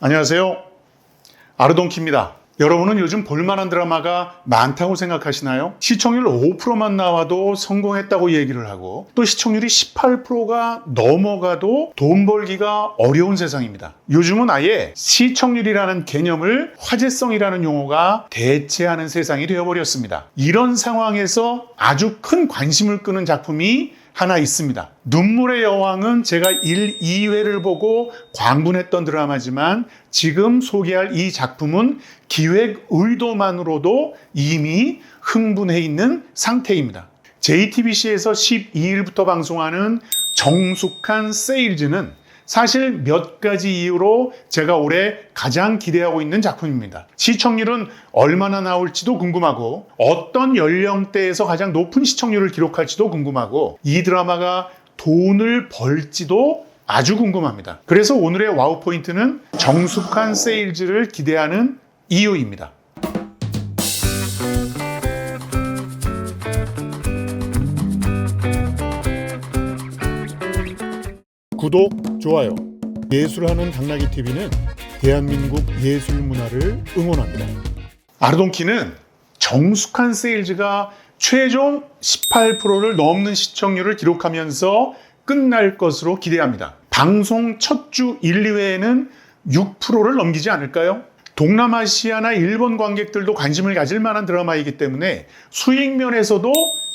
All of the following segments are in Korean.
안녕하세요. 아르동키입니다. 여러분은 요즘 볼만한 드라마가 많다고 생각하시나요? 시청률 5%만 나와도 성공했다고 얘기를 하고 또 시청률이 18%가 넘어가도 돈 벌기가 어려운 세상입니다. 요즘은 아예 시청률이라는 개념을 화제성이라는 용어가 대체하는 세상이 되어버렸습니다. 이런 상황에서 아주 큰 관심을 끄는 작품이 하나 있습니다. 눈물의 여왕은 제가 1, 2회를 보고 광분했던 드라마지만 지금 소개할 이 작품은 기획 의도만으로도 이미 흥분해 있는 상태입니다. JTBC에서 12일부터 방송하는 정숙한 세일즈는 사실 몇 가지 이유로 제가 올해 가장 기대하고 있는 작품입니다. 시청률은 얼마나 나올지도 궁금하고 어떤 연령대에서 가장 높은 시청률을 기록할지도 궁금하고 이 드라마가 돈을 벌지도 아주 궁금합니다. 그래서 오늘의 와우 포인트는 정숙한 세일즈를 기대하는 이유입니다. 구독, 좋아요. 예술하는 당나귀 TV는 대한민국 예술 문화를 응원합니다. 아르동키는 정숙한 세일즈가 최종 18%를 넘는 시청률을 기록하면서 끝날 것으로 기대합니다. 방송 첫 주 1, 2회에는 6%를 넘기지 않을까요? 동남아시아나 일본 관객들도 관심을 가질 만한 드라마이기 때문에 수익 면에서도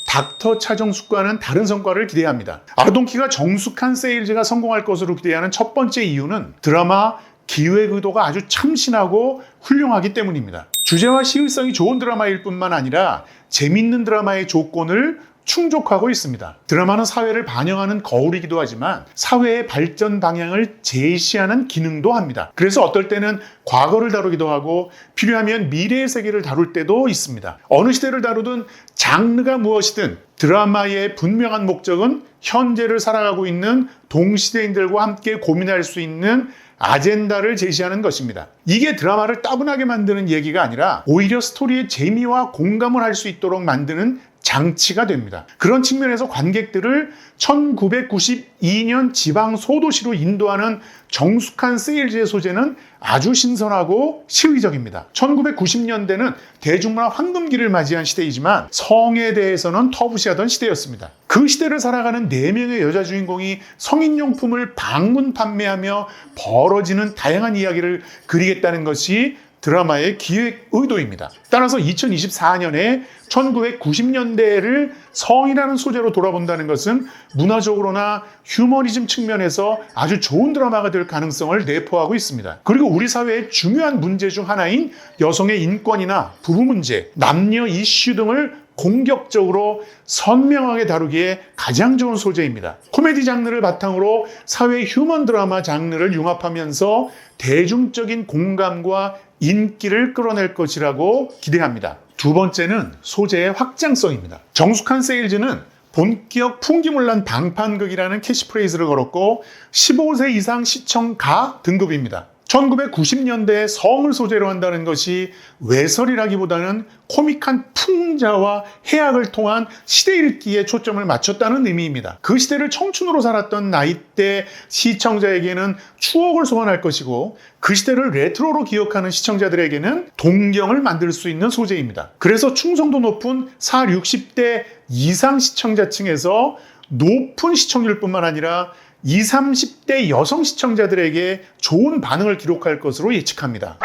닥터 차정숙과는 다른 성과를 기대합니다. 아르동키가 정숙한 세일즈가 성공할 것으로 기대하는 첫 번째 이유는 드라마 기획 의도가 아주 참신하고 훌륭하기 때문입니다. 주제와 시의성이 좋은 드라마일 뿐만 아니라 재밌는 드라마의 조건을 충족하고 있습니다. 드라마는 사회를 반영하는 거울이기도 하지만 사회의 발전 방향을 제시하는 기능도 합니다. 그래서 어떨 때는 과거를 다루기도 하고 필요하면 미래의 세계를 다룰 때도 있습니다. 어느 시대를 다루든 장르가 무엇이든 드라마의 분명한 목적은 현재를 살아가고 있는 동시대인들과 함께 고민할 수 있는 아젠다를 제시하는 것입니다. 이게 드라마를 따분하게 만드는 얘기가 아니라 오히려 스토리의 재미와 공감을 할 수 있도록 만드는 장치가 됩니다. 그런 측면에서 관객들을 1992년 지방 소도시로 인도하는 정숙한 세일즈의 소재는 아주 신선하고 시의적입니다. 1990년대는 대중문화 황금기를 맞이한 시대이지만 성에 대해서는 터부시하던 시대였습니다. 그 시대를 살아가는 4명의 여자 주인공이 성인용품을 방문 판매하며 벌어지는 다양한 이야기를 그리겠다는 것이 드라마의 기획 의도입니다. 따라서 2024년에 1990년대를 성이라는 소재로 돌아본다는 것은 문화적으로나 휴머니즘 측면에서 아주 좋은 드라마가 될 가능성을 내포하고 있습니다. 그리고 우리 사회의 중요한 문제 중 하나인 여성의 인권이나 부부 문제, 남녀 이슈 등을 공격적으로 선명하게 다루기에 가장 좋은 소재입니다. 코미디 장르를 바탕으로 사회 휴먼 드라마 장르를 융합하면서 대중적인 공감과 인기를 끌어낼 것이라고 기대합니다. 두 번째는 소재의 확장성입니다. 정숙한 세일즈는 본격 풍기물난 방판극이라는 캐치프레이즈를 걸었고 15세 이상 시청가 등급입니다. 1990년대에 성을 소재로 한다는 것이 외설이라기보다는 코믹한 풍자와 해악을 통한 시대 읽기에 초점을 맞췄다는 의미입니다. 그 시대를 청춘으로 살았던 나이대 시청자에게는 추억을 소환할 것이고 그 시대를 레트로로 기억하는 시청자들에게는 동경을 만들 수 있는 소재입니다. 그래서 충성도 높은 40, 60대 이상 시청자층에서 높은 시청률뿐만 아니라 20, 30대 여성 시청자들에게 좋은 반응을 기록할 것으로 예측합니다.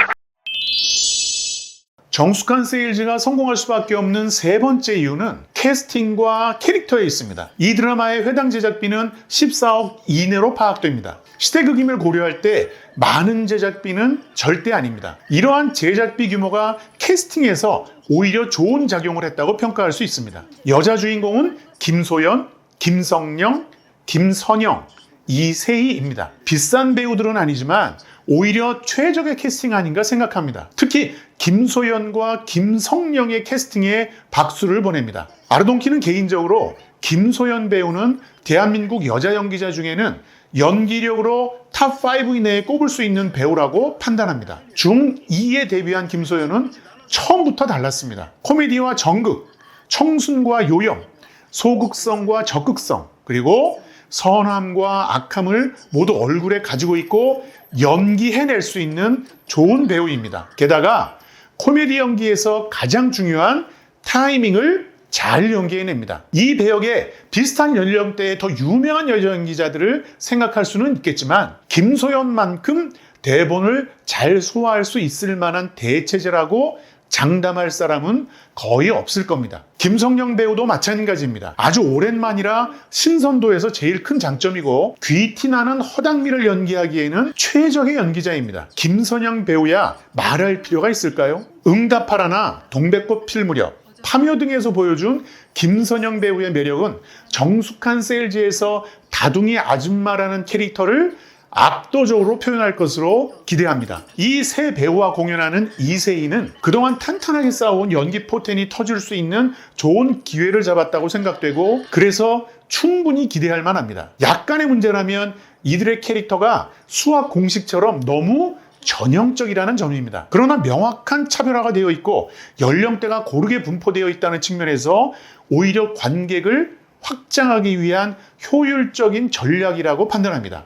정숙한 세일즈가 성공할 수밖에 없는 세 번째 이유는 캐스팅과 캐릭터에 있습니다. 이 드라마의 회당 제작비는 14억 이내로 파악됩니다. 시대극임을 고려할 때 많은 제작비는 절대 아닙니다. 이러한 제작비 규모가 캐스팅에서 오히려 좋은 작용을 했다고 평가할 수 있습니다. 여자 주인공은 김소연, 김성령, 김선영, 이세희입니다. 비싼 배우들은 아니지만 오히려 최적의 캐스팅 아닌가 생각합니다. 특히 김소연과 김성령의 캐스팅에 박수를 보냅니다. 아르동키는 개인적으로 김소연 배우는 대한민국 여자 연기자 중에는 연기력으로 탑5 이내에 꼽을 수 있는 배우라고 판단합니다. 중2에 데뷔한 김소연은 처음부터 달랐습니다. 코미디와 정극, 청순과 요령, 소극성과 적극성, 그리고 선함과 악함을 모두 얼굴에 가지고 있고 연기해낼 수 있는 좋은 배우입니다. 게다가 코미디 연기에서 가장 중요한 타이밍을 잘 연기해냅니다. 이 배역에 비슷한 연령대의 더 유명한 여연기자들을 생각할 수는 있겠지만 김소연만큼 대본을 잘 소화할 수 있을 만한 대체제라고 장담할 사람은 거의 없을 겁니다. 김성령 배우도 마찬가지입니다. 아주 오랜만이라 신선도에서 제일 큰 장점이고 귀티나는 허당미를 연기하기에는 최적의 연기자입니다. 김선영 배우야 말할 필요가 있을까요? 응답하라나 동백꽃 필 무렵, 파묘 등에서 보여준 김선영 배우의 매력은 정숙한 세일즈에서 다둥이 아줌마라는 캐릭터를 압도적으로 표현할 것으로 기대합니다. 이 세 배우와 공연하는 이세희는 그동안 탄탄하게 쌓아온 연기 포텐이 터질 수 있는 좋은 기회를 잡았다고 생각되고 그래서 충분히 기대할 만합니다. 약간의 문제라면 이들의 캐릭터가 수학 공식처럼 너무 전형적이라는 점입니다. 그러나 명확한 차별화가 되어 있고 연령대가 고르게 분포되어 있다는 측면에서 오히려 관객을 확장하기 위한 효율적인 전략이라고 판단합니다.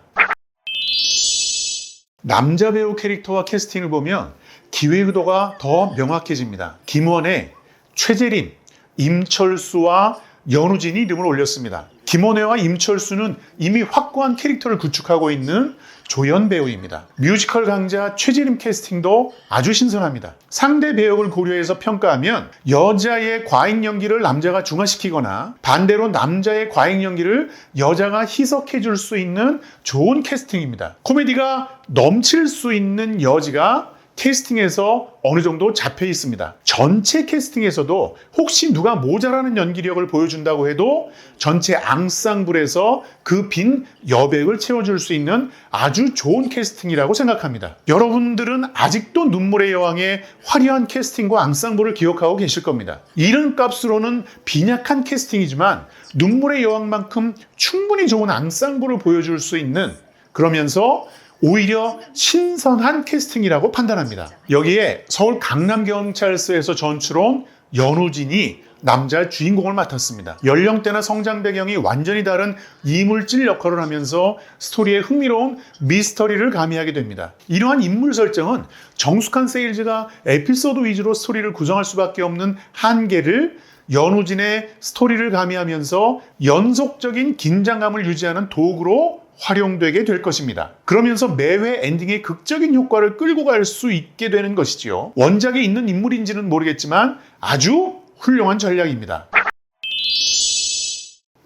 남자 배우 캐릭터와 캐스팅을 보면 기획 의도가 더 명확해집니다. 김원혜, 최재림, 임철수와 연우진이 이름을 올렸습니다. 김원혜와 임철수는 이미 확고한 캐릭터를 구축하고 있는 조연 배우입니다. 뮤지컬 강자 최재림 캐스팅도 아주 신선합니다. 상대 배역을 고려해서 평가하면 여자의 과잉 연기를 남자가 중화시키거나 반대로 남자의 과잉 연기를 여자가 희석해 줄 수 있는 좋은 캐스팅입니다. 코미디가 넘칠 수 있는 여지가 캐스팅에서 어느 정도 잡혀 있습니다. 전체 캐스팅에서도 혹시 누가 모자라는 연기력을 보여준다고 해도 전체 앙상블에서 그 빈 여백을 채워줄 수 있는 아주 좋은 캐스팅이라고 생각합니다. 여러분들은 아직도 눈물의 여왕의 화려한 캐스팅과 앙상블을 기억하고 계실 겁니다. 이름값으로는 빈약한 캐스팅이지만 눈물의 여왕만큼 충분히 좋은 앙상블을 보여줄 수 있는 그러면서 오히려 신선한 캐스팅이라고 판단합니다. 여기에 서울 강남경찰서에서 전출온 연우진이 남자 주인공을 맡았습니다. 연령대나 성장 배경이 완전히 다른 이물질 역할을 하면서 스토리에 흥미로운 미스터리를 가미하게 됩니다. 이러한 인물 설정은 정숙한 세일즈가 에피소드 위주로 스토리를 구성할 수밖에 없는 한계를 연우진의 스토리를 가미하면서 연속적인 긴장감을 유지하는 도구로 활용되게 될 것입니다. 그러면서 매회 엔딩의 극적인 효과를 끌고 갈 수 있게 되는 것이지요. 원작에 있는 인물인지는 모르겠지만 아주 훌륭한 전략입니다.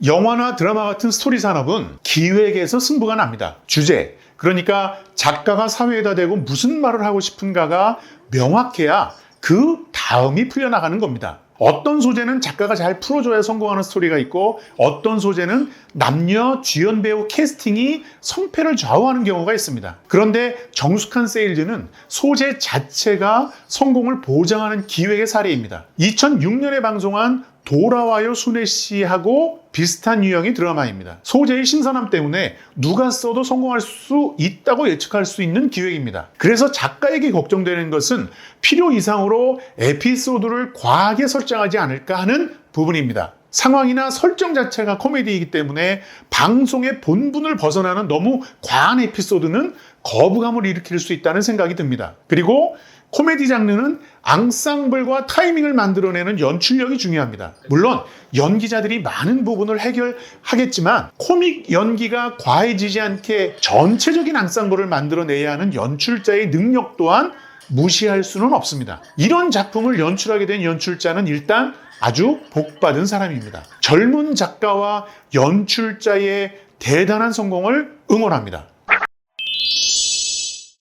영화나 드라마 같은 스토리 산업은 기획에서 승부가 납니다. 주제, 그러니까 작가가 사회에다 대고 무슨 말을 하고 싶은가가 명확해야 그 다음이 풀려나가는 겁니다. 어떤 소재는 작가가 잘 풀어줘야 성공하는 스토리가 있고 어떤 소재는 남녀 주연 배우 캐스팅이 성패를 좌우하는 경우가 있습니다. 그런데 정숙한 세일즈는 소재 자체가 성공을 보장하는 기획의 사례입니다. 2006년에 방송한 돌아와요 순애 씨하고 비슷한 유형의 드라마입니다. 소재의 신선함 때문에 누가 써도 성공할 수 있다고 예측할 수 있는 기획입니다. 그래서 작가에게 걱정되는 것은 필요 이상으로 에피소드를 과하게 설정하지 않을까 하는 부분입니다. 상황이나 설정 자체가 코미디이기 때문에 방송의 본분을 벗어나는 너무 과한 에피소드는 거부감을 일으킬 수 있다는 생각이 듭니다. 그리고 코미디 장르는 앙상블과 타이밍을 만들어내는 연출력이 중요합니다. 물론 연기자들이 많은 부분을 해결하겠지만 코믹 연기가 과해지지 않게 전체적인 앙상블을 만들어내야 하는 연출자의 능력 또한 무시할 수는 없습니다. 이런 작품을 연출하게 된 연출자는 일단 아주 복받은 사람입니다. 젊은 작가와 연출자의 대단한 성공을 응원합니다.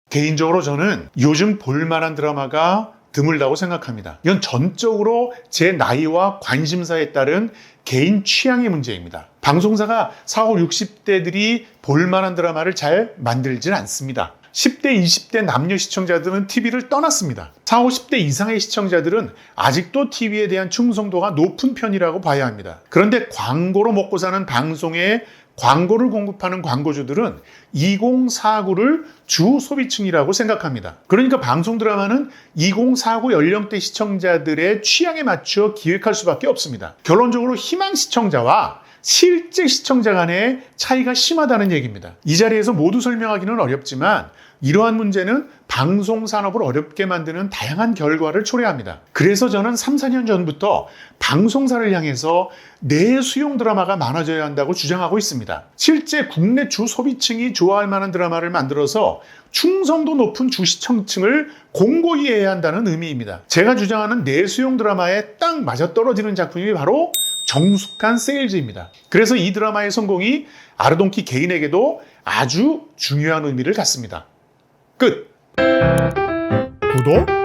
개인적으로 저는 요즘 볼만한 드라마가 드물다고 생각합니다. 이건 전적으로 제 나이와 관심사에 따른 개인 취향의 문제입니다. 방송사가 40, 60대들이 볼만한 드라마를 잘 만들진 않습니다. 10대, 20대 남녀 시청자들은 TV를 떠났습니다. 40, 50대 이상의 시청자들은 아직도 TV에 대한 충성도가 높은 편이라고 봐야 합니다. 그런데 광고로 먹고 사는 방송에 광고를 공급하는 광고주들은 2049를 주 소비층이라고 생각합니다. 그러니까 방송 드라마는 2049 연령대 시청자들의 취향에 맞추어 기획할 수밖에 없습니다. 결론적으로 희망 시청자와 실제 시청자 간의 차이가 심하다는 얘기입니다. 이 자리에서 모두 설명하기는 어렵지만 이러한 문제는 방송 산업을 어렵게 만드는 다양한 결과를 초래합니다. 그래서 저는 3, 4년 전부터 방송사를 향해서 내수용 드라마가 많아져야 한다고 주장하고 있습니다. 실제 국내 주소비층이 좋아할 만한 드라마를 만들어서 충성도 높은 주시청층을 공고히 해야 한다는 의미입니다. 제가 주장하는 내수용 드라마에 딱 맞아떨어지는 작품이 바로 정숙한 세일즈입니다. 그래서 이 드라마의 성공이 아르동키 개인에게도 아주 중요한 의미를 갖습니다. 끝! 구독,